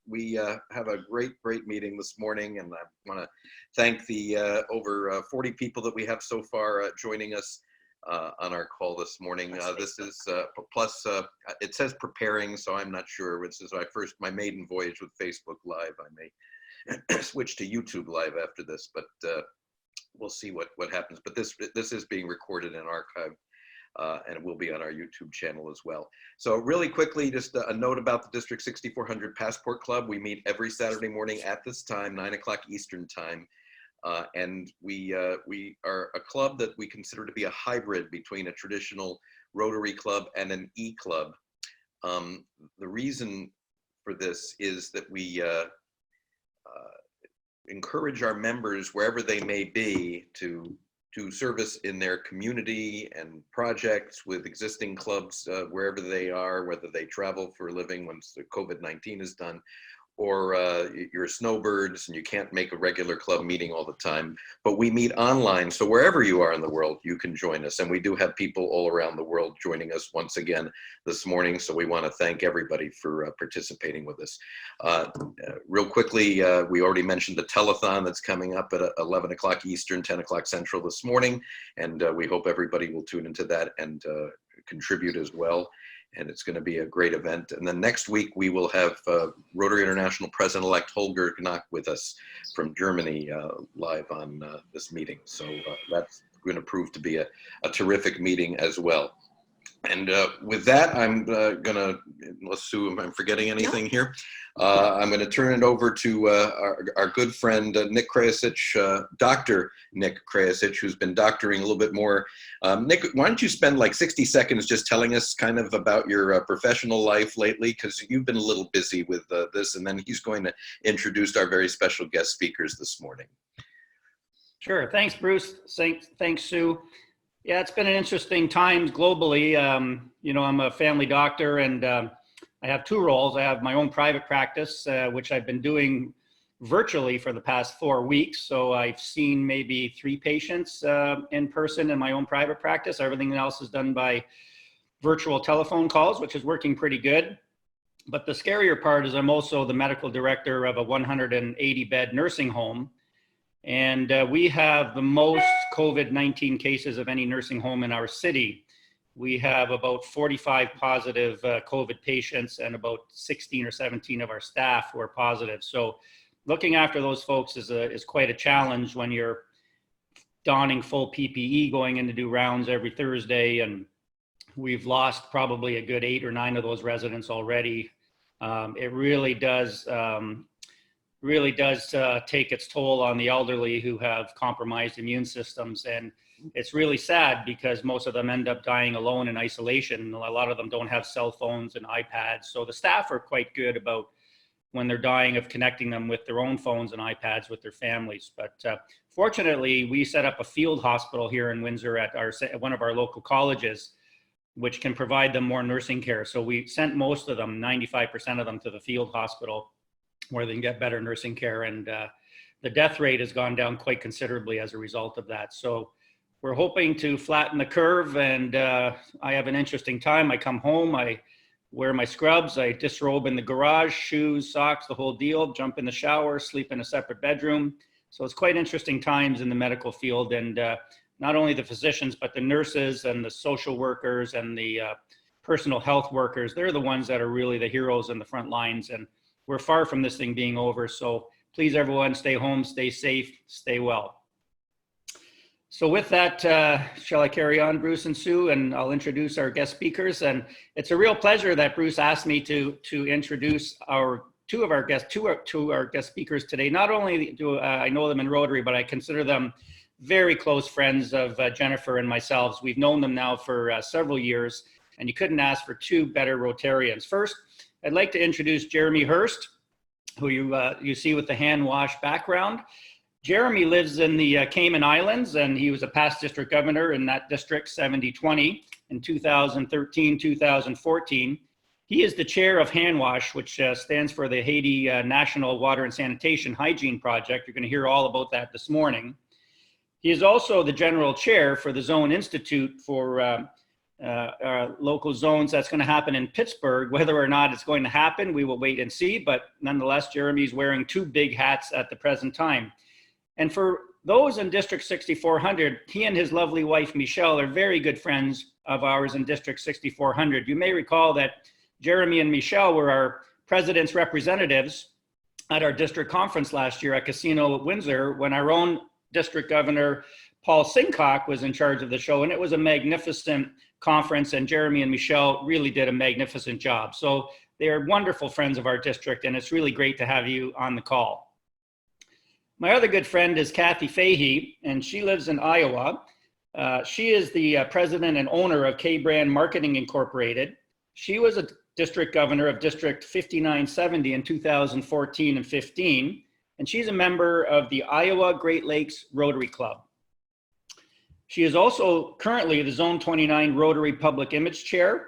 we have a great meeting this morning, and I want to thank the over 40 people that we have so far joining us on our call this morning. This is plus it says preparing, so I'm not sure. This is my maiden voyage with Facebook Live. I may switch to YouTube Live after this, but we'll see what happens. But this is being recorded and archived. And it will be on our YouTube channel as well. So really quickly, just a note about the District 6400 Passport Club. We meet every Saturday morning at this time, 9 o'clock Eastern time. And we are a club that we consider to be a hybrid between a traditional Rotary club and an e-club. The reason for this is that we encourage our members, wherever they may be, to service in their community and projects with existing clubs wherever they are, whether they travel for a living once the COVID-19 is done, or you're snowbirds and you can't make a regular club meeting all the time. But we meet online, so wherever you are in the world, you can join us. And we do have people all around the world joining us once again this morning, so we want to thank everybody for participating with us. Real quickly, we already mentioned the telethon that's coming up at 11 o'clock Eastern, 10 o'clock Central this morning, and we hope everybody will tune into that and contribute as well. And it's going to be a great event. And then next week, we will have Rotary International President-elect Holger Knack with us from Germany live on this meeting. So that's going to prove to be a terrific meeting as well. And with that, I'm going to, unless Sue, am I forgetting anything here? I'm going to turn it over to our good friend, Nick Krajicic, Dr. Nick Krajicic, who's been doctoring a little bit more. Nick, why don't you spend like 60 seconds just telling us kind of about your professional life lately, because you've been a little busy with this, and then he's going to introduce our very special guest speakers this morning. Sure. Thanks, Bruce. Thanks, Sue. Yeah, it's been an interesting times globally. You know, I'm a family doctor, and I have two roles. I have my own private practice, which I've been doing virtually for the past 4 weeks. So I've seen maybe 3 patients in person in my own private practice. Everything else is done by virtual telephone calls, which is working pretty good. But the scarier part is I'm also the medical director of a 180-bed nursing home. And we have the most COVID-19 cases of any nursing home in our city. We have about 45 positive COVID patients and about 16 or 17 of our staff who are positive. So looking after those folks is quite a challenge when you're donning full PPE, going in to do rounds every Thursday. And we've lost probably a good 8 or 9 of those residents already. It really does take its toll on the elderly who have compromised immune systems. And it's really sad because most of them end up dying alone in isolation. A lot of them don't have cell phones and iPads. So the staff are quite good about, when they're dying, of connecting them with their own phones and iPads with their families. But fortunately, we set up a field hospital here in Windsor at one of our local colleges, which can provide them more nursing care. So we sent most of them, 95% of them, to the field hospital, where they can get better nursing care. And the death rate has gone down quite considerably as a result of that. So we're hoping to flatten the curve, and I have an interesting time. I come home, I wear my scrubs, I disrobe in the garage, shoes, socks, the whole deal, jump in the shower, sleep in a separate bedroom. So it's quite interesting times in the medical field. And not only the physicians, but the nurses and the social workers and the personal health workers, they're the ones that are really the heroes in the front lines. And we're far from this thing being over. So please, everyone, stay home, stay safe, stay well. So with that, shall I carry on, Bruce and Sue? And I'll introduce our guest speakers. And it's a real pleasure that Bruce asked me to introduce two of our guest speakers today. Not only do I know them in Rotary, but I consider them very close friends of Jennifer and myself. We've known them now for several years, and you couldn't ask for two better Rotarians. First, I'd like to introduce Jeremy Hurst, who you see with the hand wash background. Jeremy lives in the Cayman Islands, and he was a past district governor in that district, 70-20, in 2013, 2014. He is the chair of HANWASH, which stands for the Haiti National Water and Sanitation Hygiene Project. You're going to hear all about that this morning. He is also the general chair for the Zone Institute for local zones. That's going to happen in Pittsburgh. Whether or not it's going to happen, we will wait and see. But nonetheless, Jeremy's wearing two big hats at the present time. And for those in District 6400, he and his lovely wife, Michelle, are very good friends of ours in District 6400. You may recall that Jeremy and Michelle were our president's representatives at our district conference last year at Casino Windsor when our own district governor, Paul Sincock, was in charge of the show. And it was a magnificent conference, and Jeremy and Michelle really did a magnificent job. So they're wonderful friends of our district, and it's really great to have you on the call. My other good friend is Kathy Fahy, and she lives in Iowa. She is the president and owner of K-Brand Marketing Incorporated. She was a district governor of District 5970 in 2014 and 15, and she's a member of the Iowa Great Lakes Rotary Club. She is also currently the Zone 29 Rotary Public Image Chair.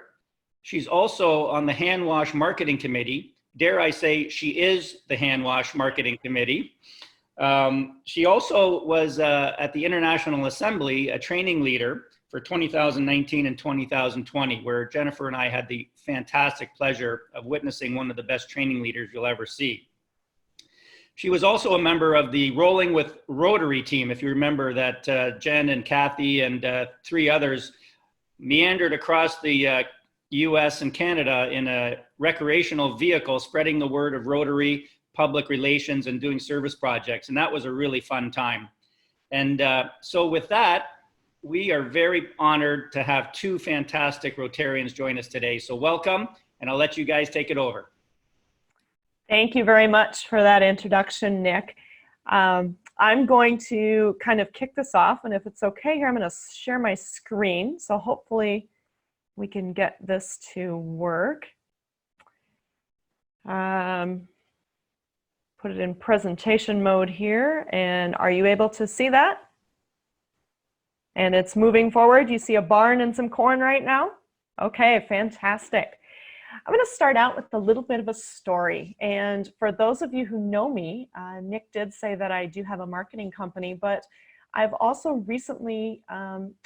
She's also on the HANWASH Marketing Committee. Dare I say, she is the HANWASH Marketing Committee. She also was at the International Assembly, a training leader for 2019 and 2020, where Jennifer and I had the fantastic pleasure of witnessing one of the best training leaders you'll ever see. She was also a member of the Rolling with Rotary team. If you remember that Jen and Kathy and three others meandered across the US and Canada in a recreational vehicle, spreading the word of Rotary, public relations, and doing service projects. And that was a really fun time. And so with that, we are very honored to have two fantastic Rotarians join us today. So welcome, and I'll let you guys take it over. Thank you very much for that introduction, Nick. I'm going to kind of kick this off, and if it's okay here, I'm going to share my screen. So hopefully we can get this to work. Put it in presentation mode here, and are you able to see that? And it's moving forward. You see a barn and some corn right now? Okay, fantastic. I'm going to start out with a little bit of a story. And for those of you who know me, Nick did say that I do have a marketing company, but I've also recently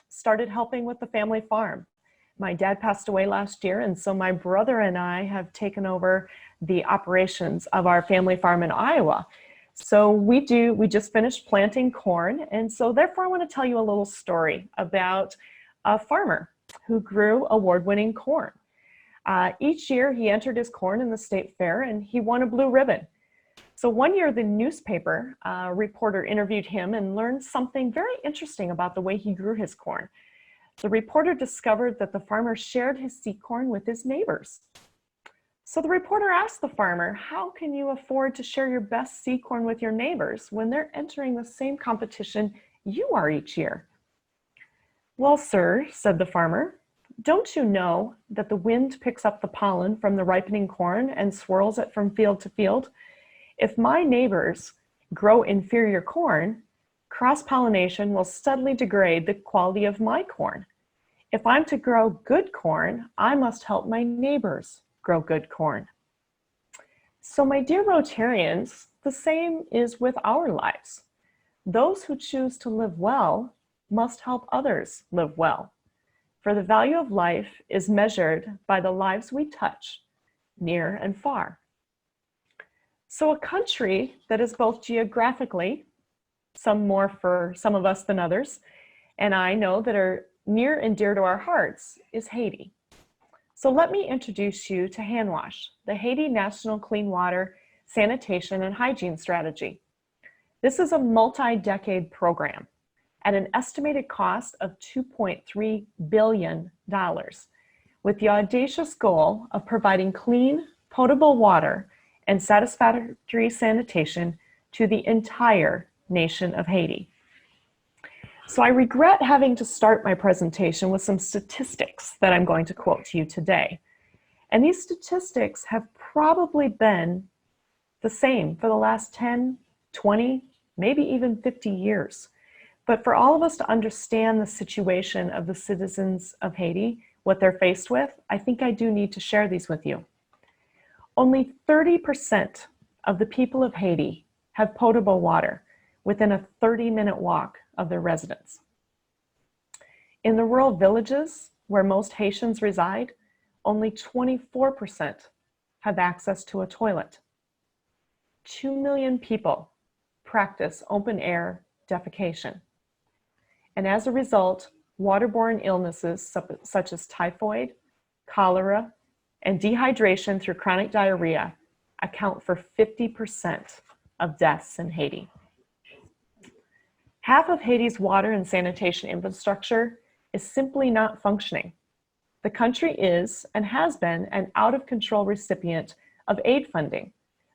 started helping with the family farm. My dad passed away last year, and so my brother and I have taken over the operations of our family farm in Iowa. So we just finished planting corn, and so therefore I want to tell you a little story about a farmer who grew award-winning corn. Each year he entered his corn in the state fair, and he won a blue ribbon. So one year the newspaper reporter interviewed him and learned something very interesting about the way he grew his corn. The reporter discovered that the farmer shared his seed corn with his neighbors. So the reporter asked the farmer, how can you afford to share your best seed corn with your neighbors when they're entering the same competition you are each year? Well, sir, said the farmer, don't you know that the wind picks up the pollen from the ripening corn and swirls it from field to field? If my neighbors grow inferior corn, cross-pollination will steadily degrade the quality of my corn. If I'm to grow good corn, I must help my neighbors grow good corn. So my dear Rotarians, the same is with our lives. Those who choose to live well must help others live well. For the value of life is measured by the lives we touch, near and far. So a country that is both geographically, some more for some of us than others, and I know that are near and dear to our hearts, is Haiti. So let me introduce you to HANWASH, the Haiti National Clean Water, Sanitation, and Hygiene Strategy. This is a multi-decade program at an estimated cost of $2.3 billion, with the audacious goal of providing clean, potable water and satisfactory sanitation to the entire nation of Haiti. So I regret having to start my presentation with some statistics that I'm going to quote to you today. And these statistics have probably been the same for the last 10, 20, maybe even 50 years. But for all of us to understand the situation of the citizens of Haiti, what they're faced with, I think I do need to share these with you. Only 30% of the people of Haiti have potable water within a 30-minute walk of their residence. In the rural villages, where most Haitians reside, only 24% have access to a toilet. 2 million people practice open-air defecation. And as a result, waterborne illnesses such as typhoid, cholera, and dehydration through chronic diarrhea account for 50% of deaths in Haiti. Half of Haiti's water and sanitation infrastructure is simply not functioning. The country is and has been an out-of-control recipient of aid funding,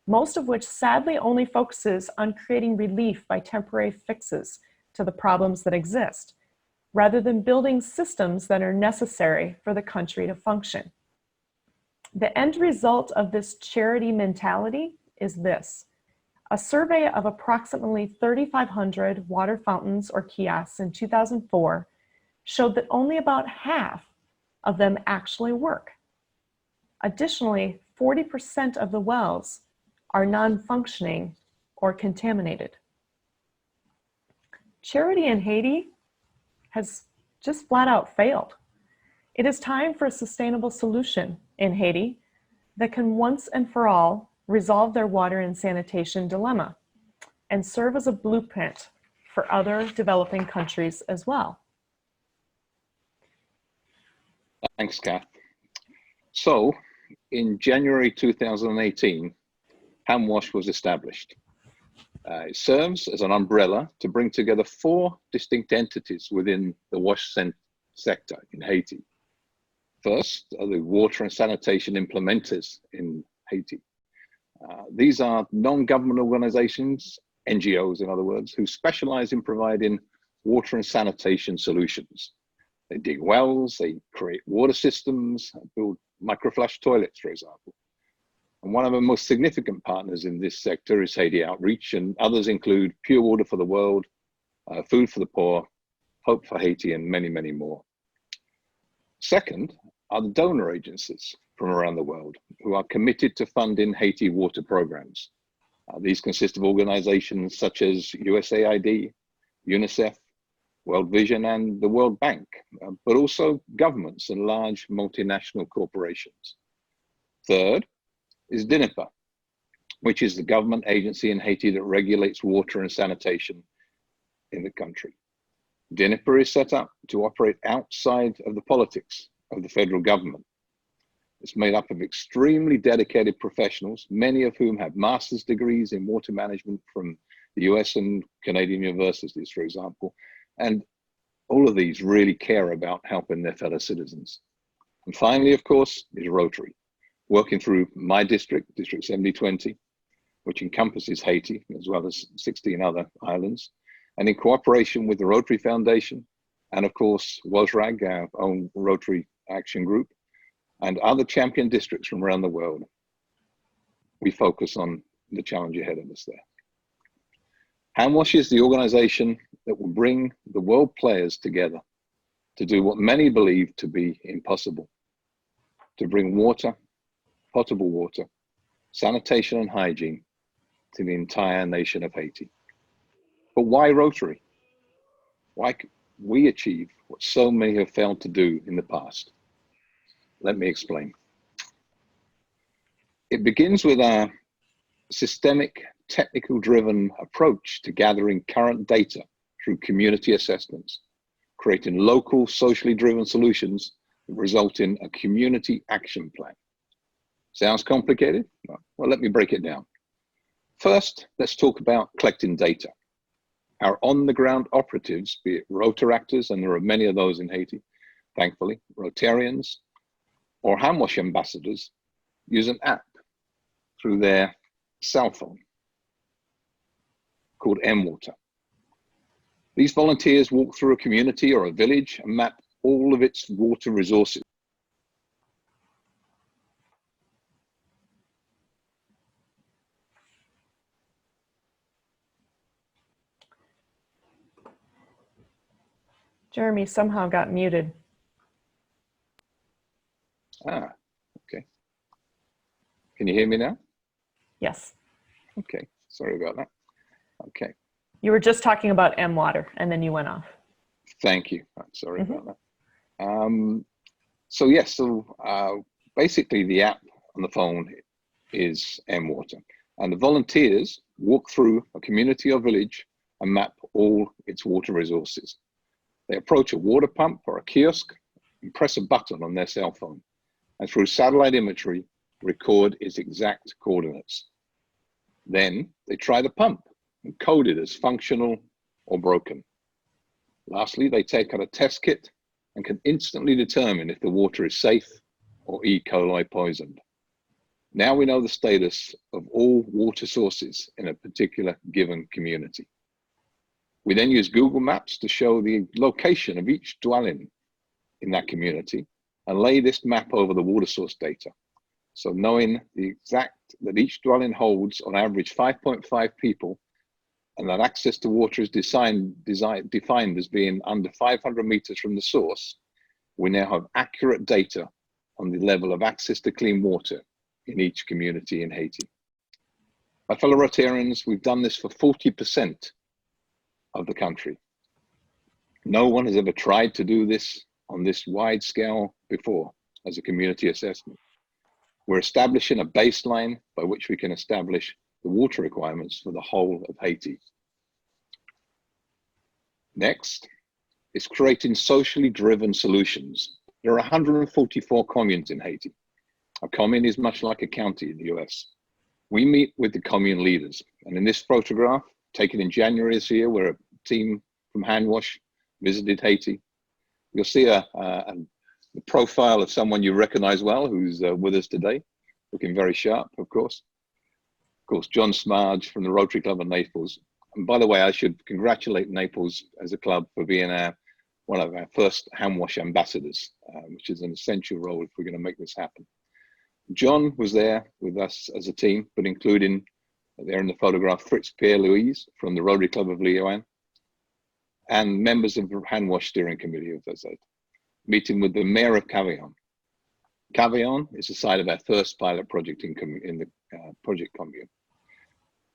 most of which sadly only focuses on creating relief by temporary fixes to the problems that exist, rather than building systems that are necessary for the country to function. The end result of this charity mentality is this. A survey of approximately 3,500 water fountains or kiosks in 2004 showed that only about half of them actually work. Additionally, 40% of the wells are non-functioning or contaminated. Charity in Haiti has just flat out failed. It is time for a sustainable solution in Haiti that can once and for all resolve their water and sanitation dilemma and serve as a blueprint for other developing countries as well. Thanks, Kath. So, in January 2018, HANWASH was established. It serves as an umbrella to bring together 4 distinct entities within the wash sector in Haiti. First are the water and sanitation implementers in Haiti. These are non-government organizations, NGOs in other words, who specialize in providing water and sanitation solutions. They dig wells, they create water systems, build microflush toilets, for example. And one of the most significant partners in this sector is Haiti Outreach, and others include Pure Water for the World, Food for the Poor, Hope for Haiti, and many, many more. Second are the donor agencies from around the world who are committed to funding Haiti water programs. These consist of organizations such as USAID, UNICEF, World Vision, and the World Bank, but also governments and large multinational corporations. Third is DINIPA, which is the government agency in Haiti that regulates water and sanitation in the country. DINIPA is set up to operate outside of the politics of the federal government. It's made up of extremely dedicated professionals, many of whom have master's degrees in water management from the US and Canadian universities, for example. And all of these really care about helping their fellow citizens. And finally, of course, is Rotary, working through my district, District 7020, which encompasses Haiti, as well as 16 other islands, and in cooperation with the Rotary Foundation, and of course, WOSRAG, our own Rotary Action Group, and other champion districts from around the world, we focus on the challenge ahead of us there. HANWASH is the organization that will bring the world players together to do what many believe to be impossible, to bring water, potable water, sanitation and hygiene to the entire nation of Haiti. But why Rotary? Why can we achieve what so many have failed to do in the past? Let me explain. It begins with our systemic, technical-driven approach to gathering current data through community assessments, creating local, socially driven solutions that result in a community action plan. Sounds complicated? Well, let me break it down. First, let's talk about collecting data. Our on-the-ground operatives, be it Rotaractors, and there are many of those in Haiti, thankfully, Rotarians, or HANWASH ambassadors, use an app through their cell phone called mWater. These volunteers walk through a community or a village and map all of its water resources. Jeremy somehow got muted. Ah, okay. Can you hear me now? Yes. Okay, sorry about that. Okay. You were just talking about mWater and then you went off. Thank you. Sorry about that. So yes, basically the app on the phone is mWater, and the volunteers walk through a community or village and map all its water resources. They approach a water pump or a kiosk and press a button on their cell phone, and through satellite imagery, record its exact coordinates. Then they try the pump and code it as functional or broken. Lastly, they take out a test kit and can instantly determine if the water is safe or E. coli poisoned. Now we know the status of all water sources in a particular given community. We then use Google Maps to show the location of each dwelling in that community and lay this map over the water source data. So knowing that each dwelling holds on average 5.5 people, and that access to water is defined as being under 500 meters from the source, we now have accurate data on the level of access to clean water in each community in Haiti. My fellow Rotarians, we've done this for 40% of the country. No one has ever tried to do this on this wide scale before as a community assessment. We're establishing a baseline by which we can establish the water requirements for the whole of Haiti. Next is creating socially driven solutions. There are 144 communes in Haiti. A commune is much like a county in the US. We meet with the commune leaders, and in this photograph, taken in January this year, where a team from HANWASH visited Haiti, you'll see the profile of someone you recognize well, who's with us today, looking very sharp, of course. Of course, John Smarge from the Rotary Club of Naples. And by the way, I should congratulate Naples as a club for being one of our first HANWASH ambassadors, which is an essential role if we're going to make this happen. John was there with us as a team, but including there in the photograph, Fritz Pierre-Louise from the Rotary Club of Lyon, and members of the HANWASH steering committee, as I said, meeting with the mayor of Cavaillon. Cavaillon is the site of our first pilot project in the project commune.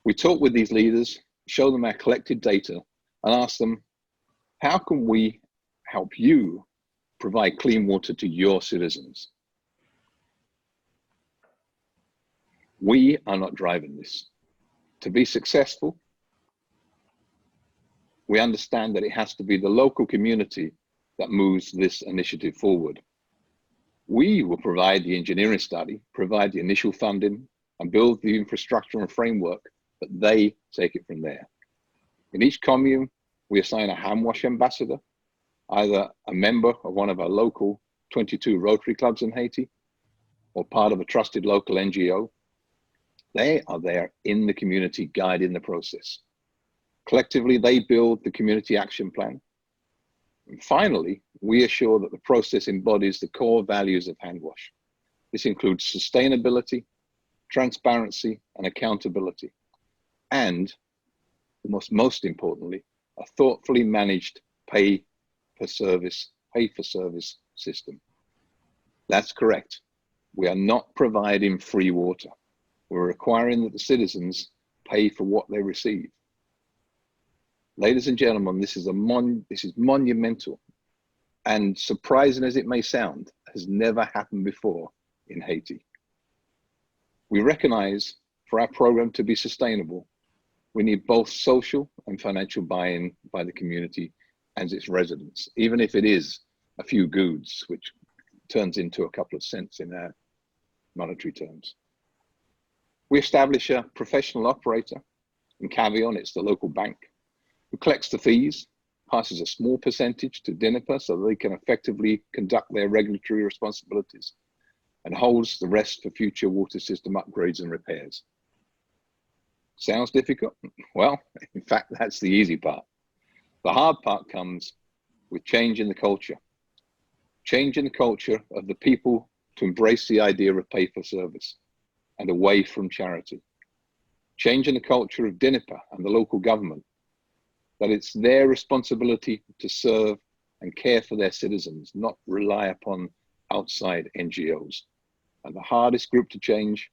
We talk with these leaders, show them our collected data, and ask them, how can we help you provide clean water to your citizens? We are not driving this. To be successful, we understand that it has to be the local community that moves this initiative forward. We will provide the engineering study, provide the initial funding, and build the infrastructure and framework, but they take it from there. In each commune, we assign a HANWASH ambassador, either a member of one of our local 22 Rotary clubs in Haiti, or part of a trusted local NGO. They are there in the community, guiding the process. Collectively, they build the community action plan. And finally, we assure that the process embodies the core values of HANWASH. This includes sustainability, transparency, and accountability. And most importantly, a thoughtfully managed pay for service system. That's correct. We are not providing free water. We're requiring that the citizens pay for what they receive. Ladies and gentlemen, this is monumental, and surprising as it may sound, has never happened before in Haiti. We recognize for our program to be sustainable, we need both social and financial buy-in by the community and its residents, even if it is a few goods, which turns into a couple of cents in our monetary terms. We establish a professional operator. In Cavaillon, it's the local bank, who collects the fees, passes a small percentage to DINIPA so they can effectively conduct their regulatory responsibilities, and holds the rest for future water system upgrades and repairs. Sounds difficult? Well, in fact, that's the easy part. The hard part comes with changing the culture. Changing the culture of the people to embrace the idea of pay for service and away from charity. Changing the culture of DINIPA and the local government, that it's their responsibility to serve and care for their citizens, not rely upon outside NGOs. And the hardest group to change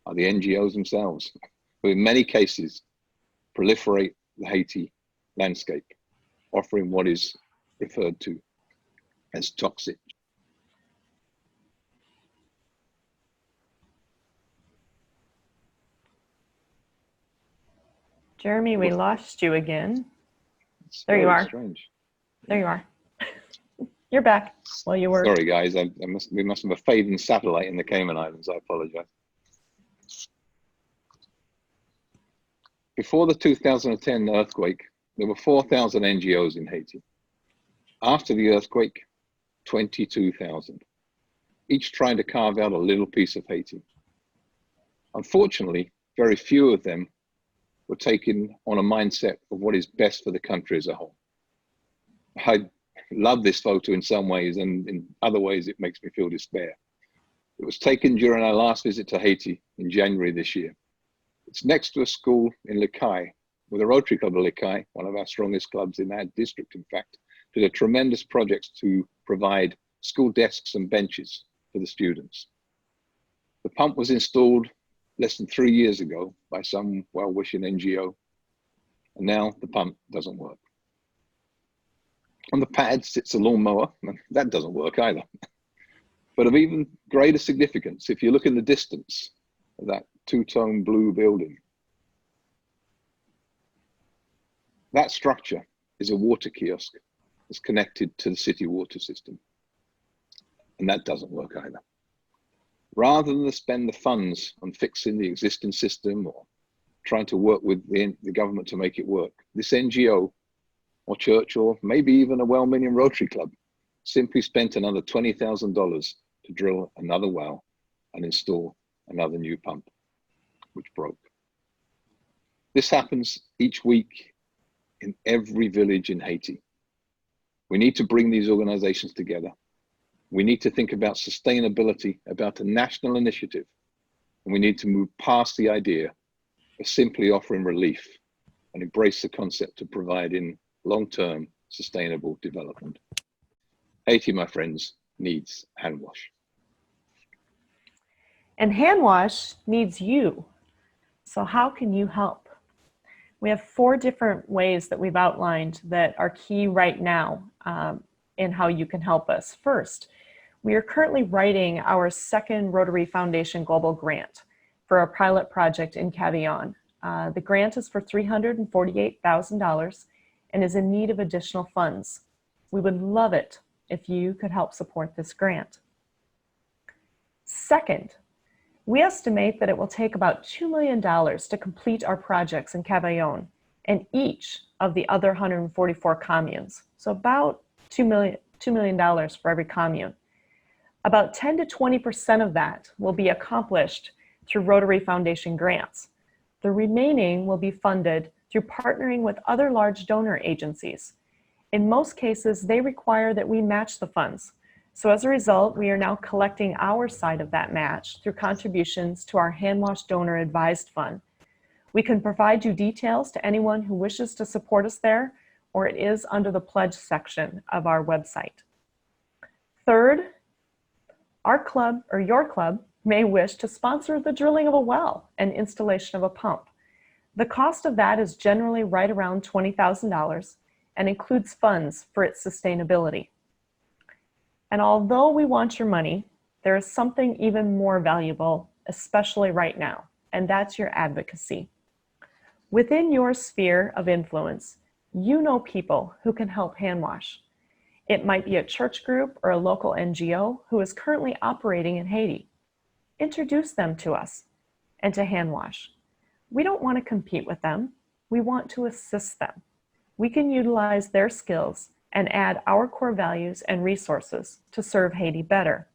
are the NGOs themselves, who in many cases proliferate the Haiti landscape, offering what is referred to as toxic. Jeremy, we lost you again. It's There you very are. strange. There you are. You're back. Well, you were. Sorry, guys. We must have a fading satellite in the Cayman Islands. I apologize. Before the 2010 earthquake, there were 4,000 NGOs in Haiti. After the earthquake, 22,000, each trying to carve out a little piece of Haiti. Unfortunately, very few of them were taken on a mindset of what is best for the country as a whole. I love this photo in some ways, and in other ways, it makes me feel despair. It was taken during our last visit to Haiti in January this year. It's next to a school in Lekai, where the Rotary Club of Lekai, one of our strongest clubs in that district, in fact, did a tremendous project to provide school desks and benches for the students. The pump was installed less than 3 years ago by some well-wishing NGO, and now the pump doesn't work. On the pad sits a lawnmower, and that doesn't work either. But of even greater significance, if you look in the distance of that two-tone blue building, that structure is a water kiosk that's connected to the city water system. And that doesn't work either. Rather than spend the funds on fixing the existing system or trying to work with the government to make it work, this NGO or church or maybe even a well-meaning Rotary Club simply spent another $20,000 to drill another well and install another new pump, which broke. This happens each week in every village in Haiti. We need to bring these organizations together. We need to think about sustainability, about a national initiative, and we need to move past the idea of simply offering relief and embrace the concept of providing long-term sustainable development. Haiti, my friends, needs HANWASH. And HANWASH needs you. So how can you help? We have 4 different ways that we've outlined that are key right now in how you can help us. First, we are currently writing our second Rotary Foundation Global Grant for our pilot project in Cavillon. The grant is for $348,000 and is in need of additional funds. We would love it if you could help support this grant. Second, we estimate that it will take about $2 million to complete our projects in Cavillon and each of the other 144 communes. So about $2 million for every commune. About 10 to 20% of that will be accomplished through Rotary Foundation grants. The remaining will be funded through partnering with other large donor agencies. In most cases, they require that we match the funds. So as a result, we are now collecting our side of that match through contributions to our HANWASH Donor Advised Fund. We can provide you details to anyone who wishes to support us there, or it is under the pledge section of our website. Third, our club or your club may wish to sponsor the drilling of a well and installation of a pump. The cost of that is generally right around $20,000 and includes funds for its sustainability. And although we want your money, there is something even more valuable, especially right now, and that's your advocacy. Within your sphere of influence, you know people who can help HANWASH. It might be a church group or a local NGO who is currently operating in Haiti. Introduce them to us and to HANWASH. We don't want to compete with them. We want to assist them. We can utilize their skills and add our core values and resources to serve Haiti better.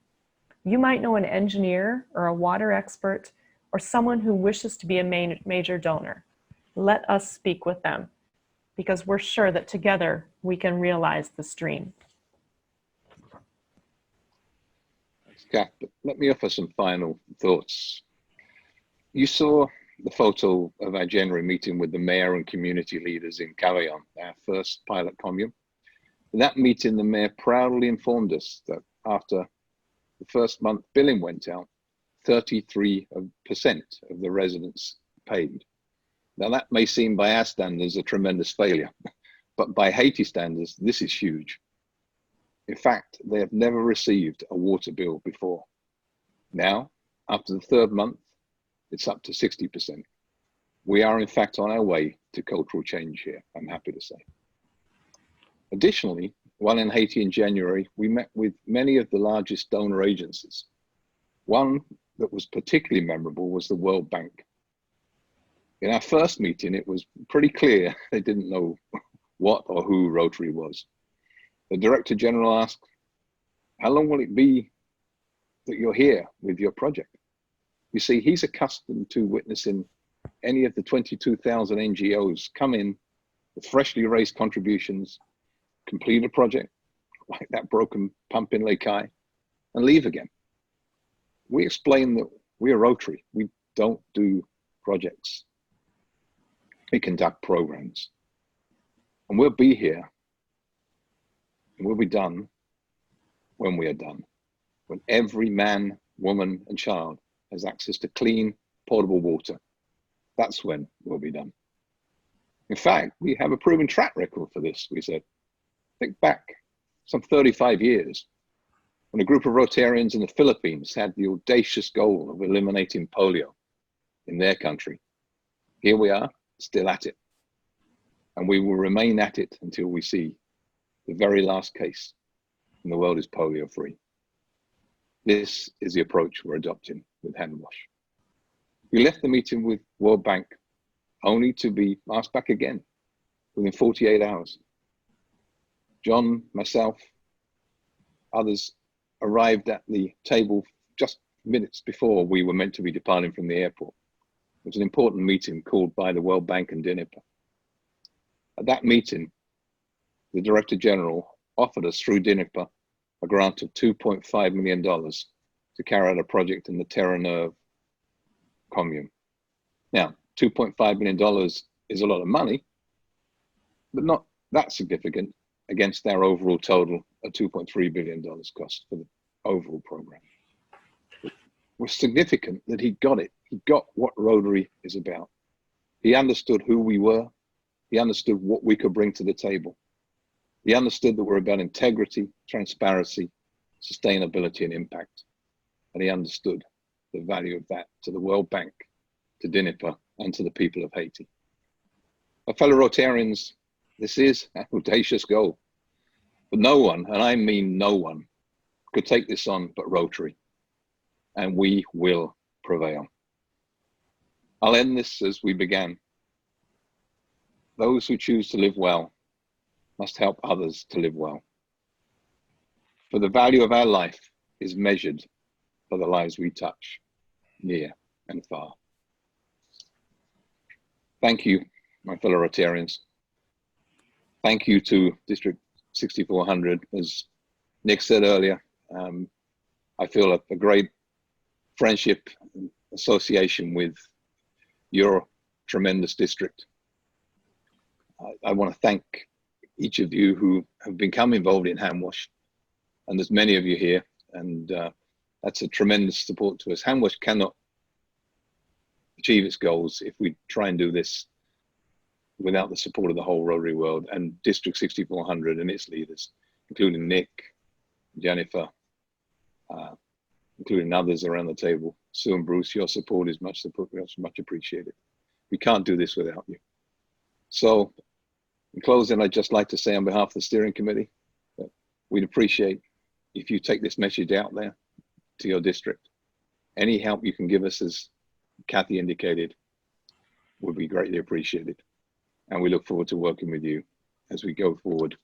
You might know an engineer or a water expert or someone who wishes to be a major donor. Let us speak with them because we're sure that together we can realize this dream. Thanks, Kath. But let me offer some final thoughts. You saw the photo of our January meeting with the mayor and community leaders in Cavillon, our first pilot commune. In that meeting, the mayor proudly informed us that after the first month billing went out, 33% of the residents paid. Now that may seem by our standards a tremendous failure, but by Haiti standards, this is huge. In fact, they have never received a water bill before. Now, after the 3rd month, it's up to 60%. We are in fact on our way to cultural change here, I'm happy to say. Additionally, while in Haiti in January, we met with many of the largest donor agencies. One that was particularly memorable was the World Bank. In our first meeting, it was pretty clear they didn't know what or who Rotary was. The Director General asked, how long will it be that you're here with your project? You see, he's accustomed to witnessing any of the 22,000 NGOs come in with freshly raised contributions, complete a project, like that broken pump in Lake Hai, and leave again. We explain that we are Rotary. We don't do projects. We conduct programs. And we'll be here, and we'll be done when we are done, when every man, woman, and child has access to clean, potable water. That's when we'll be done. In fact, we have a proven track record for this, we said. Think back some 35 years when a group of Rotarians in the Philippines had the audacious goal of eliminating polio in their country. Here we are, still at it. And we will remain at it until we see the very last case and the world is polio free. This is the approach we're adopting with HANWASH. We left the meeting with World Bank only to be asked back again within 48 hours. John, myself, others arrived at the table just minutes before we were meant to be departing from the airport. It was an important meeting called by the World Bank and DINIPA. At that meeting, the Director General offered us through DINIPA a grant of $2.5 million to carry out a project in the Terra-Neuve commune. Now, $2.5 million is a lot of money, but not that significant against our overall total of $2.3 billion cost for the overall program. It was significant that he got it. He got what Rotary is about. He understood who we were. He understood what we could bring to the table. He understood that we're about integrity, transparency, sustainability, and impact. And he understood the value of that to the World Bank, to DINIPA, and to the people of Haiti. My fellow Rotarians, this is an audacious goal. But no one, and I mean no one, could take this on but Rotary. And we will prevail. I'll end this as we began. Those who choose to live well must help others to live well. For the value of our life is measured by the lives we touch, near and far. Thank you, my fellow Rotarians. Thank you to District 6400. As Nick said earlier, I feel a great friendship and association with your tremendous district. I want to thank each of you who have become involved in HANWASH, and there's many of you here, and that's a tremendous support to us. HANWASH cannot achieve its goals if we try and do this without the support of the whole Rotary world and District 6400 and its leaders, including Nick, Jennifer, including others around the table. Sue and Bruce, your support is much appreciated. We can't do this without you. So, in closing, I'd just like to say on behalf of the steering committee that we'd appreciate if you take this message out there to your district. Any help you can give us, as Kathy indicated, would be greatly appreciated. And we look forward to working with you as we go forward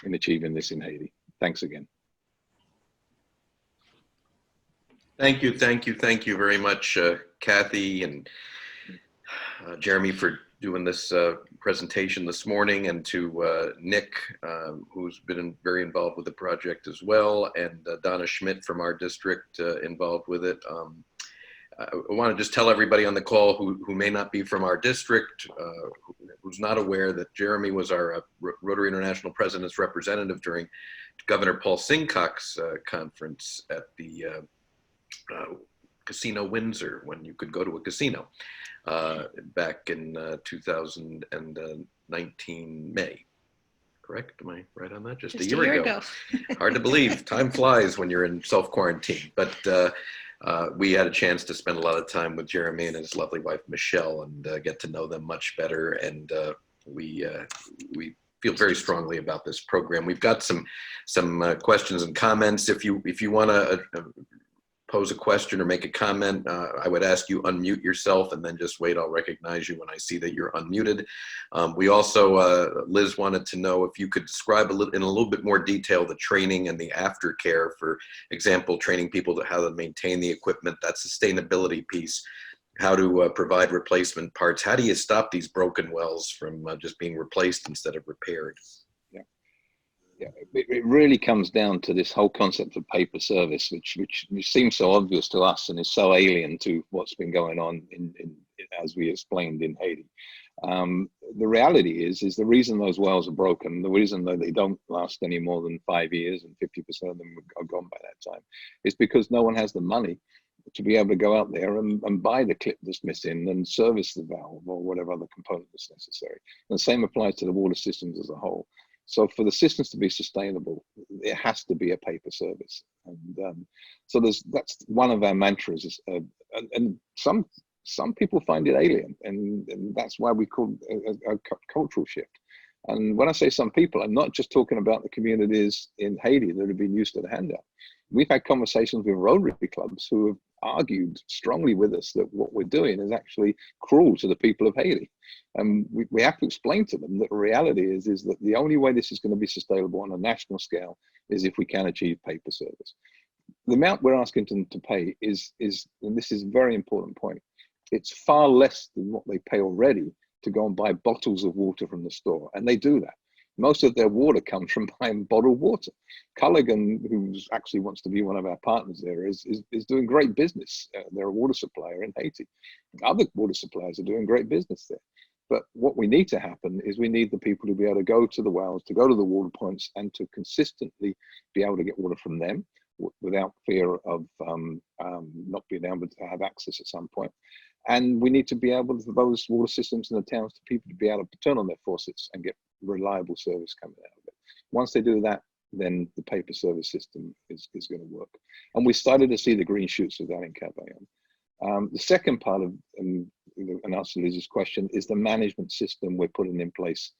in achieving this in Haiti. Thanks again. Thank you very much, Kathy and Jeremy, for doing this presentation this morning, and to Nick, who's been very involved with the project as well, and Donna Schmidt from our district involved with it. I want to just tell everybody on the call who may not be from our district, who's not aware, that Jeremy was our Rotary International President's representative during Governor Paul Sincock's conference at the Casino Windsor, when you could go to a casino, back in 2019 May. Correct? Am I right on that? Just a year ago. Hard to believe. Time flies when you're in self-quarantine. But we had a chance to spend a lot of time with Jeremy and his lovely wife, Michelle, and get to know them much better. And we feel very strongly about this program. We've got some questions and comments. If you want to pose a question or make a comment, I would ask you unmute yourself and then just wait. I'll recognize you when I see that you're unmuted. We also, Liz wanted to know if you could describe in a little bit more detail the training and the aftercare. For example, training people to how to maintain the equipment, that sustainability piece, how to provide replacement parts. How do you stop these broken wells from just being replaced instead of repaired? Yeah, it really comes down to this whole concept of pay per service, which seems so obvious to us and is so alien to what's been going on as we explained in Haiti. The reality is the reason those wells are broken, the reason that they don't last any more than 5 years and 50% of them are gone by that time, is because no one has the money to be able to go out there and buy the clip that's missing and service the valve or whatever other component is necessary. And the same applies to the water systems as a whole. So for the systems to be sustainable, it has to be a pay per service. And so that's one of our mantras. And some people find it alien, and that's why we call it a cultural shift. And when I say some people, I'm not just talking about the communities in Haiti that have been used to the handout. We've had conversations with Rotary clubs who have argued strongly with us that what we're doing is actually cruel to the people of Haiti. And we have to explain to them that the reality is that the only way this is going to be sustainable on a national scale is if we can achieve pay per service. The amount we're asking them to pay is, and this is a very important point, it's far less than what they pay already to go and buy bottles of water from the store. And they do that. Most of their water comes from buying bottled water. Culligan, who actually wants to be one of our partners there, is doing great business. They're a water supplier in Haiti. Other water suppliers are doing great business there. But what we need to happen is we need the people to be able to go to the wells, to go to the water points, and to consistently be able to get water from them without fear of not being able to have access at some point. And we need to be able, for those water systems in the towns, to people to be able to turn on their faucets and get reliable service coming out of it. Once they do that, then the pay per service system is going to work. And we started to see the green shoots of that in Cabayon. The second part of an answer to Liz's question is the management system we're putting in place.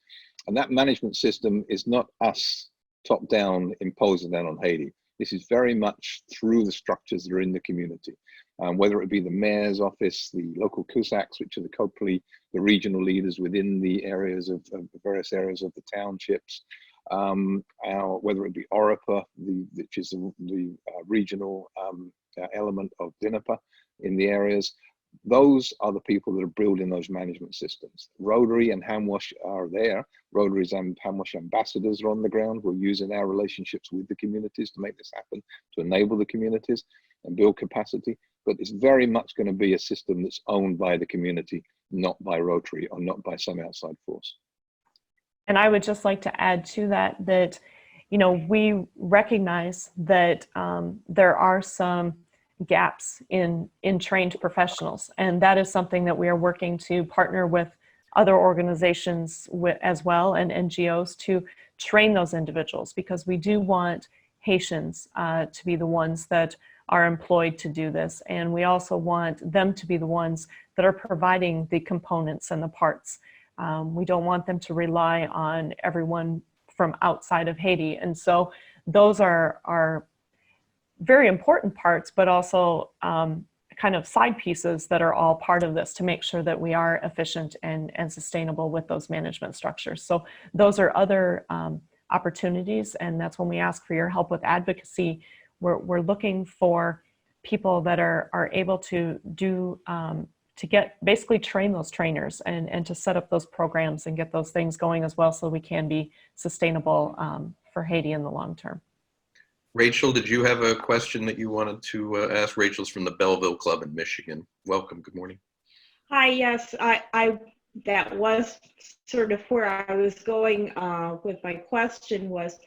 And that management system is not us top down imposing that on Haiti. This is very much through the structures that are in the community, whether it be the mayor's office, the local CUSACs, which are the COPLI, the regional leaders within the areas of the various areas of the townships, whether it be ORIPA, which is the regional element of DINAPA in the areas. Those are the people that are building those management systems. Rotary and HANWASH are there. Rotary's and HANWASH ambassadors are on the ground. We're using our relationships with the communities to make this happen, to enable the communities and build capacity. But it's very much going to be a system that's owned by the community, not by Rotary or not by some outside force. And I would just like to add to that, you know, we recognize that there are some gaps in trained professionals, and that is something that we are working to partner with other organizations as well, and NGOs, to train those individuals, because we do want Haitians to be the ones that are employed to do this, and we also want them to be the ones that are providing the components and the parts. We don't want them to rely on everyone from outside of Haiti, and so those are very important parts, but also kind of side pieces that are all part of this to make sure that we are efficient and sustainable with those management structures. So those are other opportunities, and that's when we ask for your help with advocacy. We're looking for people that are able to do, to get, basically train those trainers and to set up those programs and get those things going as well, so we can be sustainable for Haiti in the long term. Rachel, did you have a question that you wanted to ask? Rachel's from the Belleville Club in Michigan. Welcome, good morning. Hi, yes, that was sort of where I was going with my question was,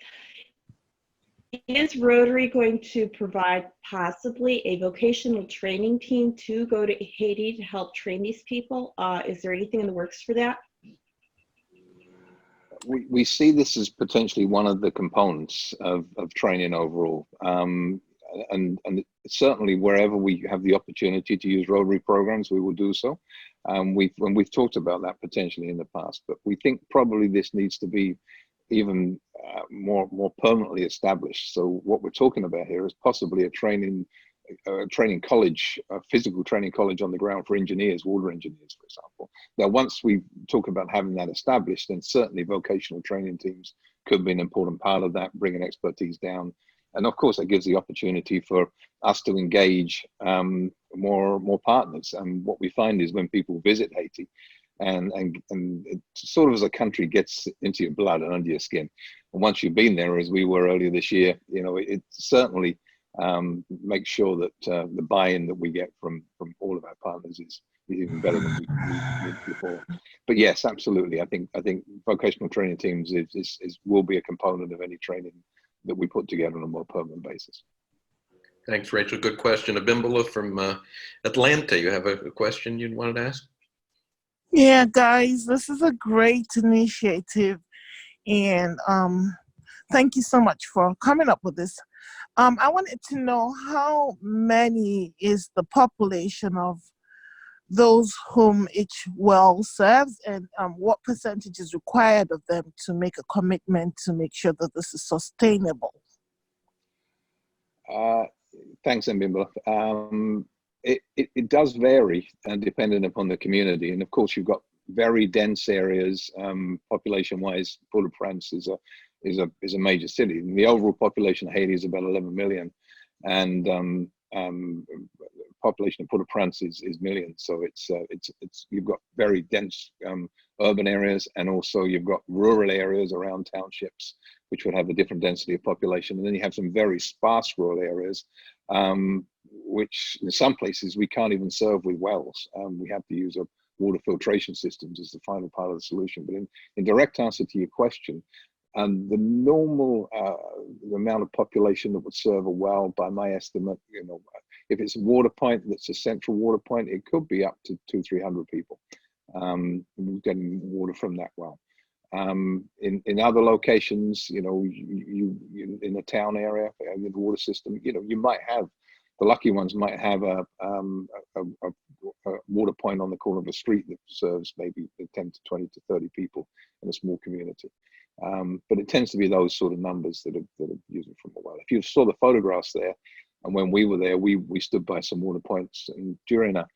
is Rotary going to provide possibly a vocational training team to go to Haiti to help train these people? Is there anything in the works for that? We see this as potentially one of the components of training overall. and certainly wherever we have the opportunity to use Rotary programs, we will do so. We've talked about that potentially in the past, but we think probably this needs to be even more permanently established. So what we're talking about here is possibly a training college, a physical training college on the ground for engineers, water engineers, for example. Now, once we talk about having that established, then certainly vocational training teams could be an important part of that, bringing expertise down. And of course, that gives the opportunity for us to engage more partners. And what we find is when people visit Haiti, and it sort of as a country gets into your blood and under your skin. And once you've been there, as we were earlier this year, you know, it certainly makes sure that the buy-in that we get from all of our partners is even better than we did before. But yes, absolutely. I think vocational training teams will be a component of any training that we put together on a more permanent basis. Thanks, Rachel. Good question. Abimbola from Atlanta, you have a question you wanted to ask? Yeah, guys, this is a great initiative, and thank you so much for coming up with this. I wanted to know how many is the population of those whom each well serves, and what percentage is required of them to make a commitment to make sure that this is sustainable? Thanks, Mbimba. It does vary depending upon the community, and of course you've got very dense areas population-wise. Port-au-Prince is a major city. And the overall population of Haiti is about 11 million, and population of Port-au-Prince is millions. So it's you've got very dense urban areas, and also you've got rural areas around townships, which would have a different density of population. And then you have some very sparse rural areas, which in some places we can't even serve with wells. We have to use water filtration systems as the final part of the solution. But in direct answer to your question, the normal the amount of population that would serve a well, by my estimate, you know, if it's a water point that's a central water point, it could be up to 200-300 people getting water from that well. In other locations, you know, you in a town area, the water system, you know, you might have, the lucky ones might have a water point on the corner of a street that serves maybe 10 to 20 to 30 people in a small community. But it tends to be those sort of numbers that are using from a well. If you saw the photographs there, and when we were there, we stood by some water points, and during a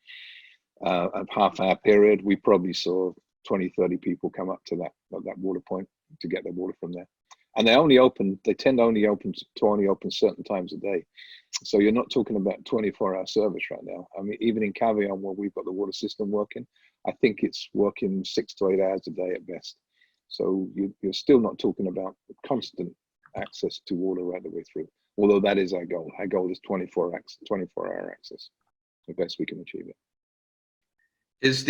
half-hour period, we probably saw 20, 30 people come up to that water point to get their water from there. And they tend to only open certain times a day. So you're not talking about 24-hour service right now. I mean, even in Cavion, where we've got the water system working, I think it's working 6 to 8 hours a day at best. So you're still not talking about constant access to water right the way through. Although that is our goal. Our goal is 24-hour access, the best we can achieve it. Is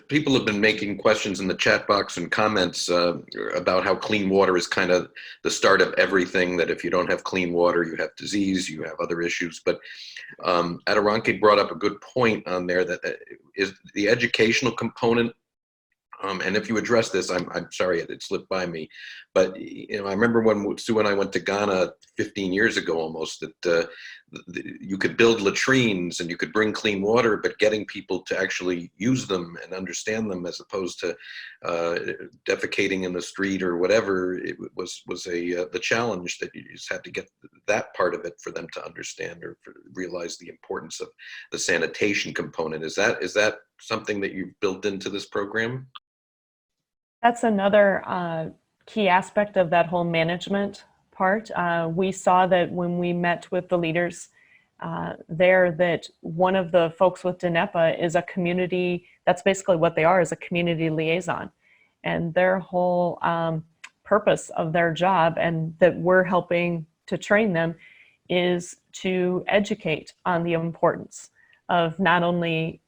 people have been making questions in the chat box and comments about how clean water is kind of the start of everything, that if you don't have clean water, you have disease, you have other issues. But Aderonke brought up a good point on there, that is the educational component. And if you address this, I'm sorry, it slipped by me, but you know, I remember when Sue and I went to Ghana 15 years ago almost, that you could build latrines and you could bring clean water, but getting people to actually use them and understand them, as opposed to defecating in the street or whatever, it was the challenge, that you just had to get that part of it for them to understand or realize the importance of the sanitation component. Is that something that you've built into this program? That's another key aspect of that whole management part. We saw that when we met with the leaders there, that one of the folks with DNEPA is a community, that's basically what they are, is a community liaison. And their whole purpose of their job, and that we're helping to train them, is to educate on the importance of not only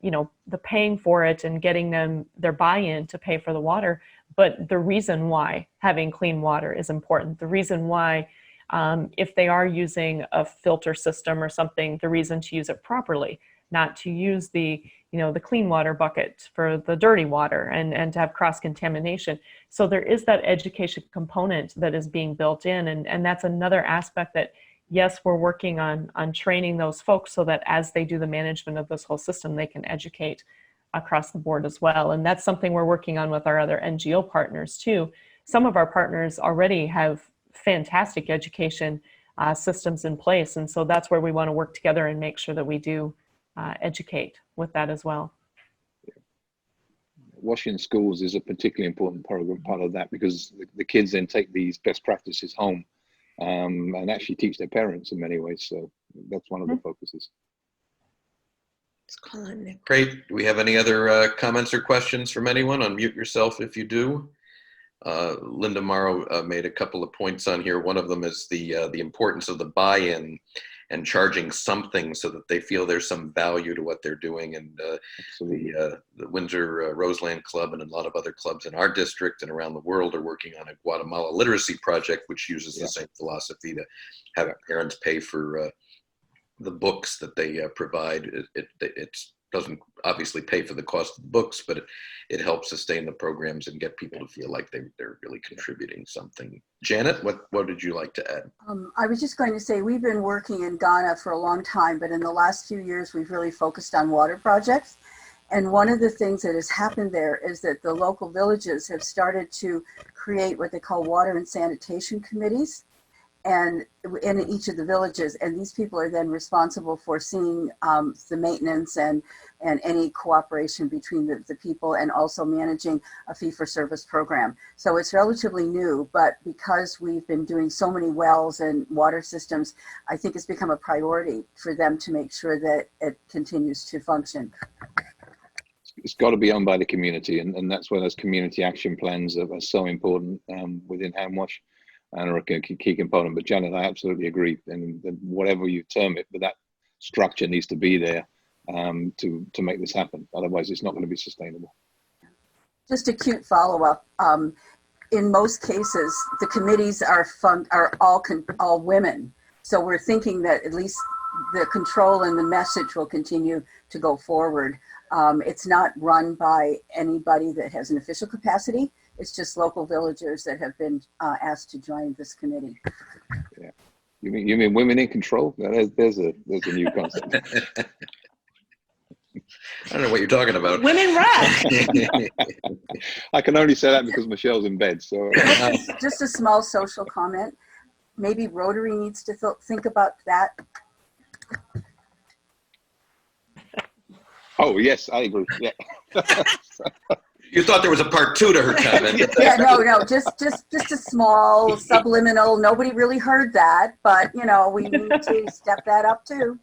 you know, the paying for it and getting them their buy-in to pay for the water, but the reason why having clean water is important. The reason why, if they are using a filter system or something, the reason to use it properly, not to use the, the clean water bucket for the dirty water, and to have cross-contamination. So there is that education component that is being built in, and that's another aspect that, yes, we're working on training those folks so that as they do the management of this whole system, they can educate across the board as well. And that's something we're working on with our other NGO partners too. Some of our partners already have fantastic education systems in place, and so that's where we want to work together and make sure that we do educate with that as well. Washing schools is a particularly important part of that, because the kids then take these best practices home and actually teach their parents in many ways. So that's one of the focuses. Let's call on Nick. Great. Do we have any other comments or questions from anyone? Unmute yourself if you do. Linda Morrow made a couple of points on here. One of them is the importance of the buy-in and charging something so that they feel there's some value to what they're doing. And the Windsor Roseland Club and a lot of other clubs in our district and around the world are working on a Guatemala literacy project, which uses the same philosophy to have parents pay for the books that they provide. It doesn't obviously pay for the cost of the books, but it helps sustain the programs and get people to feel like they're really contributing something. Janet, what did you like to add? I was just going to say, we've been working in Ghana for a long time, but in the last few years, we've really focused on water projects. And one of the things that has happened there is that the local villages have started to create what they call water and sanitation committees, and in each of the villages, and these people are then responsible for seeing the maintenance and any cooperation between the people, and also managing a fee-for-service program. So it's relatively new, but because we've been doing so many wells and water systems, I think it's become a priority for them to make sure that it continues to function. It's got to be owned by the community, and that's where those community action plans are so important within HANWASH. And are a key component. But Janet, I absolutely agree. And whatever you term it, but that structure needs to be there to make this happen. Otherwise, it's not going to be sustainable. Just a cute follow-up. In most cases, the committees are all women. So we're thinking that at least the control and the message will continue to go forward. It's not run by anybody that has an official capacity. It's just local villagers that have been asked to join this committee. Yeah, you mean women in control? There's a new concept. I don't know what you're talking about. Women run. I can only say that because Michelle's in bed. So Just a small social comment. Maybe Rotary needs to think about that. Oh yes, I agree. Yeah. You thought there was a part 2 to her comment. Yeah, no, just a small subliminal. Nobody really heard that, but we need to step that up too.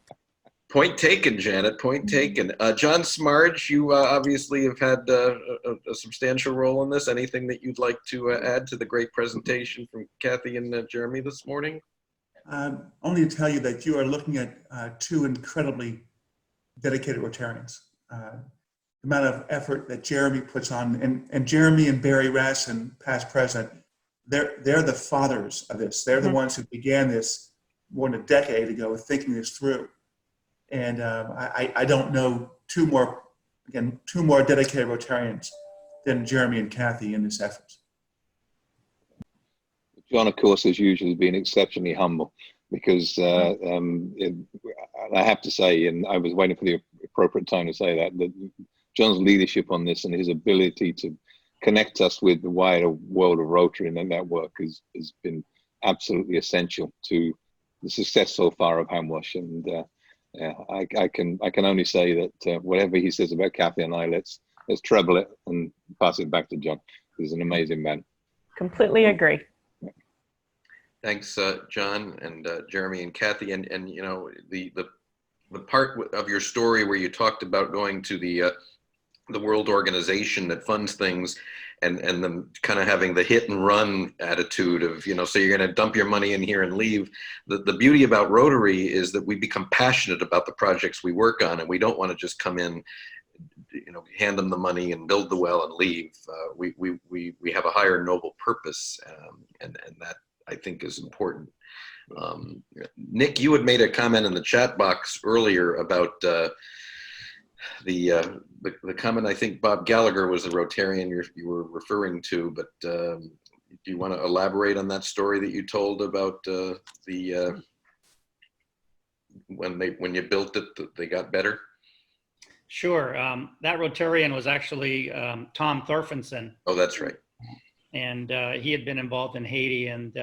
Point taken, Janet. Point taken. John Smarge, you obviously have had a substantial role in this. Anything that you'd like to add to the great presentation from Kathy and Jeremy this morning? Only to tell you that you are looking at 2 incredibly dedicated Rotarians. The amount of effort that Jeremy puts on, and Jeremy and Barry Rassin, past president, they're the fathers of this. They're the ones who began this more than a decade ago, thinking this through. And I don't know two more dedicated Rotarians than Jeremy and Kathy in this effort. John, of course, as usual, has been exceptionally humble, because I have to say, and I was waiting for the appropriate time to say that John's leadership on this and his ability to connect us with the wider world of Rotary and the network has been absolutely essential to the success so far of HANWASH. And I can only say that whatever he says about Kathy and I, let's treble it and pass it back to John. He's an amazing man. Completely agree. Thanks, John and Jeremy and Kathy. And the part of your story where you talked about going to the world organization that funds things and them kind of having the hit and run attitude of, so you're going to dump your money in here and leave. The beauty about Rotary is that we become passionate about the projects we work on, and we don't want to just come in, hand them the money and build the well and leave. We have a higher noble purpose, and that I think is important. Nick, you had made a comment in the chat box earlier about The comment, I think Bob Gallagher was the Rotarian you were referring to, but do you want to elaborate on that story that you told about when you built it, they got better? Sure. That Rotarian was actually Tom Thorfinson. Oh, that's right. And he had been involved in Haiti, and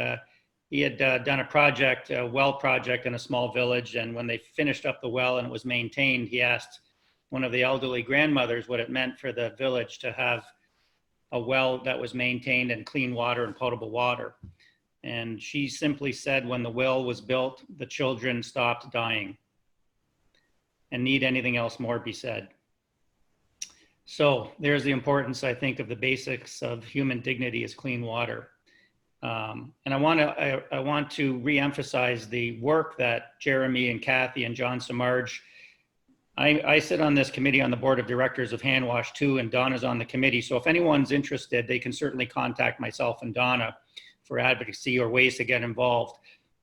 he had done a well project in a small village. And when they finished up the well and it was maintained, he asked one of the elderly grandmothers what it meant for the village to have a well that was maintained and clean water and potable water. And she simply said, when the well was built, the children stopped dying. And need anything else more be said? So there's the importance, I think, of the basics of human dignity as clean water. And I want to reemphasize the work that Jeremy and Kathy and John Samarge. I sit on this committee on the board of directors of HANWASH too, and Donna's on the committee. So if anyone's interested, they can certainly contact myself and Donna for advocacy or ways to get involved.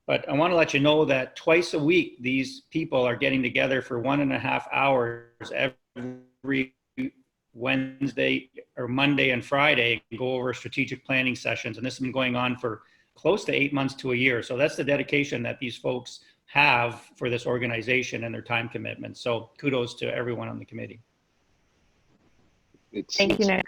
But I want to let you know that twice a week, these people are getting together for 1.5 hours every Wednesday or Monday and Friday and go over strategic planning sessions. And this has been going on for close to 8 months to a year. So that's the dedication that these folks have for this organization and their time commitment. So kudos to everyone on the committee. Thank you, Nick.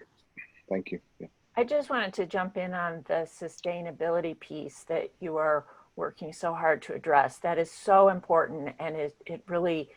Thank you. Yeah. I just wanted to jump in on the sustainability piece that you are working so hard to address. That is so important, and it really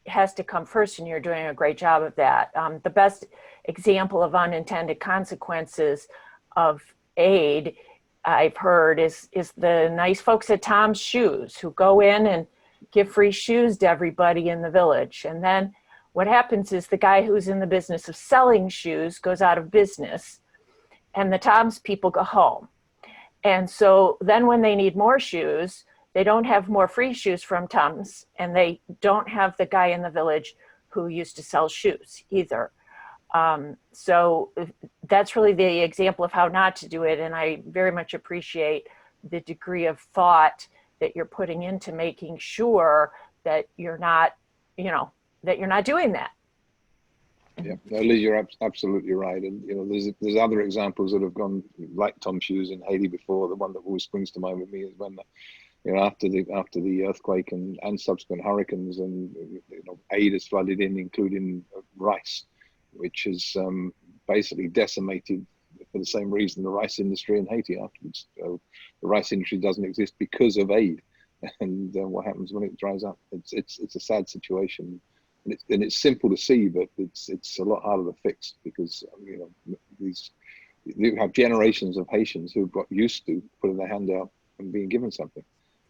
has to come first, and you're doing a great job of that. The best example of unintended consequences of aid I've heard is the nice folks at Tom's Shoes who go in and give free shoes to everybody in the village. And then what happens is the guy who's in the business of selling shoes goes out of business, and the Tom's people go home. And so then when they need more shoes, they don't have more free shoes from Tom's, and they don't have the guy in the village who used to sell shoes either. So that's really the example of how not to do it. And I very much appreciate the degree of thought that you're putting into making sure that you're not, that you're not doing that. Yeah, no, Liz, you're absolutely right. And there's other examples that have gone like Tom Shoes in Haiti before. The one that always springs to mind with me is when after the earthquake and subsequent hurricanes, and aid has flooded in, including rice, which has basically decimated, for the same reason, the rice industry in Haiti afterwards. So the rice industry doesn't exist because of aid, and what happens when it dries up? It's a sad situation, and it's simple to see, but it's a lot harder to fix, because you have generations of Haitians who've got used to putting their hand out and being given something,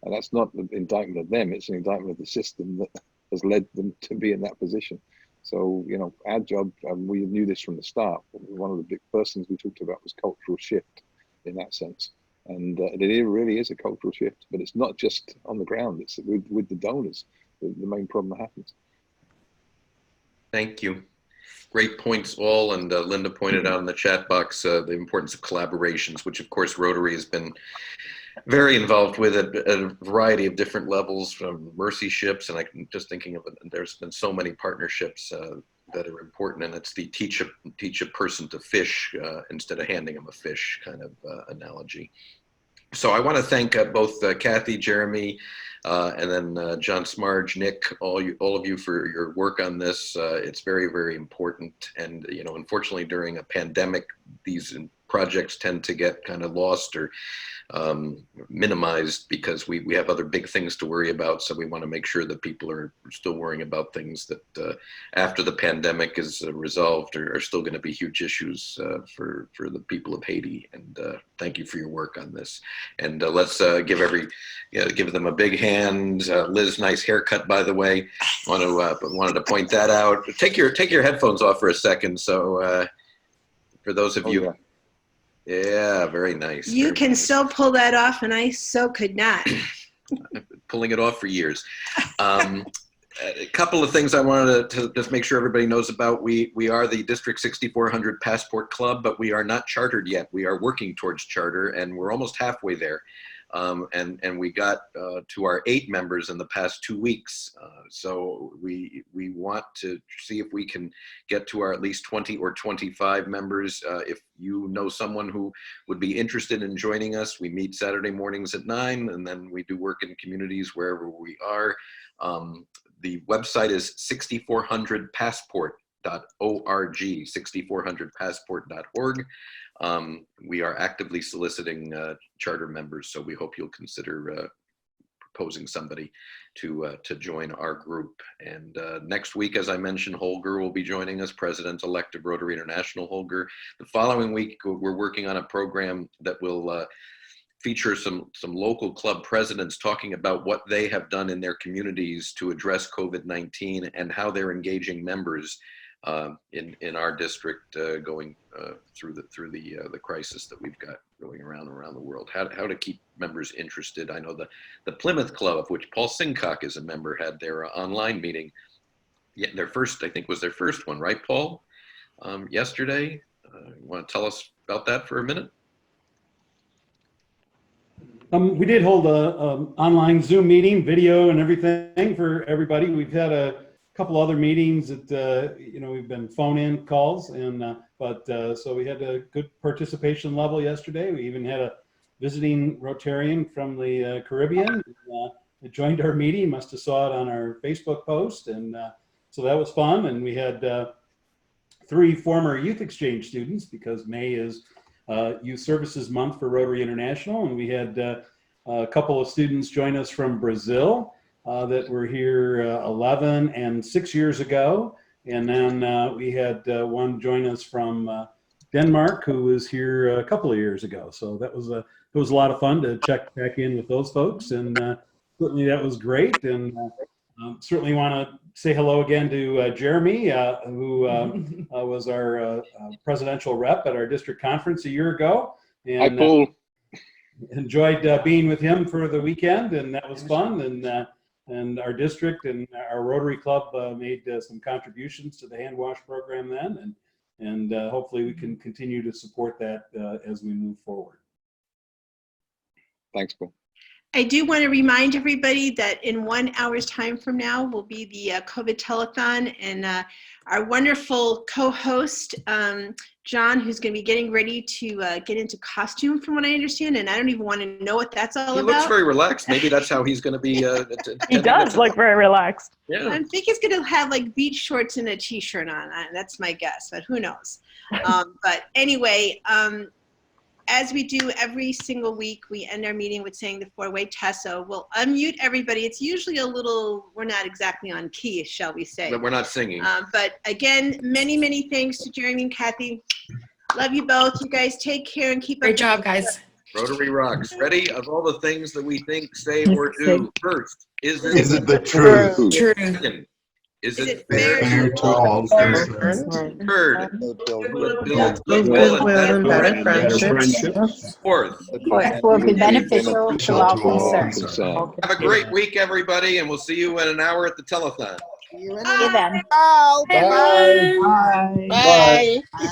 and that's not an indictment of them; it's an indictment of the system that has led them to be in that position. So, our job, and we knew this from the start, one of the big first things we talked about was cultural shift in that sense. And it really is a cultural shift, but it's not just on the ground, it's with the donors, the main problem that happens. Thank you. Great points all, and Linda pointed out in the chat box the importance of collaborations, which of course Rotary has been very involved with at a variety of different levels, from mercy ships, and I'm just thinking of it, there's been so many partnerships that are important, and it's the teach a person to fish instead of handing them a fish kind of analogy. So I want to thank both Kathy, Jeremy, and then John Samarge, Nick, all of you for your work on this. It's very, very important, and unfortunately during a pandemic, these projects tend to get kind of lost or minimized because we have other big things to worry about. So we want to make sure that people are still worrying about things that after the pandemic is resolved are still going to be huge issues for the people of Haiti. And thank you for your work on this. And let's give them a big hand. Liz, nice haircut, by the way. Wanted to point that out. Take your headphones off for a second. So for those of you. Yeah, very nice. You can still pull that off, and I so could not. I've been pulling it off for years. A couple of things I wanted to just make sure everybody knows about. We are the District 6400 Passport Club, but we are not chartered yet. We are working towards charter, and we're almost halfway there. and we got to our 8 members in the past 2 weeks. So we want to see if we can get to our at least 20 or 25 members. If you know someone who would be interested in joining us, we meet Saturday mornings at 9, and then we do work in communities wherever we are. The website is 6400passport.org, 6400passport.org. We are actively soliciting charter members, so we hope you'll consider proposing somebody to join our group. And next week, as I mentioned, Holger will be joining us, President-elect of Rotary International, Holger. The following week, we're working on a program that will feature some local club presidents talking about what they have done in their communities to address COVID-19 and how they're engaging members in our district going through the crisis that we've got going around the world. How to keep members interested. I know the Plymouth Club, of which Paul Sincock is a member, had their online meeting. Yeah, their first, I think, was their first one, right, Paul? Yesterday. You want to tell us about that for a minute? We did hold a online Zoom meeting, video and everything for everybody. We've had a couple other meetings that we've been phone-in calls, and so we had a good participation level yesterday. We even had a visiting Rotarian from the Caribbean that joined our meeting. Must have saw it on our Facebook post, and so that was fun. And we had 3 former youth exchange students, because May is Youth Services Month for Rotary International, and we had a couple of students join us from Brazil that were here 11 and 6 years ago, and then we had one join us from Denmark who was here a couple of years ago. So it was a lot of fun to check back in with those folks, and certainly that was great. And certainly want to say hello again to Jeremy, who was our presidential rep at our district conference a year ago. And, hi, Paul. Enjoyed being with him for the weekend, and that was fun. And our district and our Rotary Club made some contributions to the hand wash program then, and hopefully we can continue to support that as we move forward. Thanks, Paul. I do want to remind everybody that in 1 hour's time from now will be the COVID telethon, and our wonderful co-host, John, who's going to be getting ready to get into costume, from what I understand, and I don't even want to know what that's all about. He looks very relaxed. Maybe that's how he's going to be. He does look very relaxed. Yeah. I think he's going to have like beach shorts and a t-shirt on. That's my guess, but who knows? But anyway, as we do every single week, we end our meeting with saying the 4-way test. So we'll unmute everybody. It's usually a little, we're not exactly on key, shall we say. But we're not singing. But again, many, many thanks to Jeremy and Kathy. Love you both. You guys take care and keep up. Great job, guys. Rotary rocks. Ready? Of all the things that we think, say, or do, first, is it the truth? True. Second, is it fair Fair to all Third, concerned? goodwill and better friendships. Fourth, Will be beneficial to all concerned. have a great week, everybody, and we'll see you in an hour at the telethon. See you then. Bye. Bye. Bye. Bye.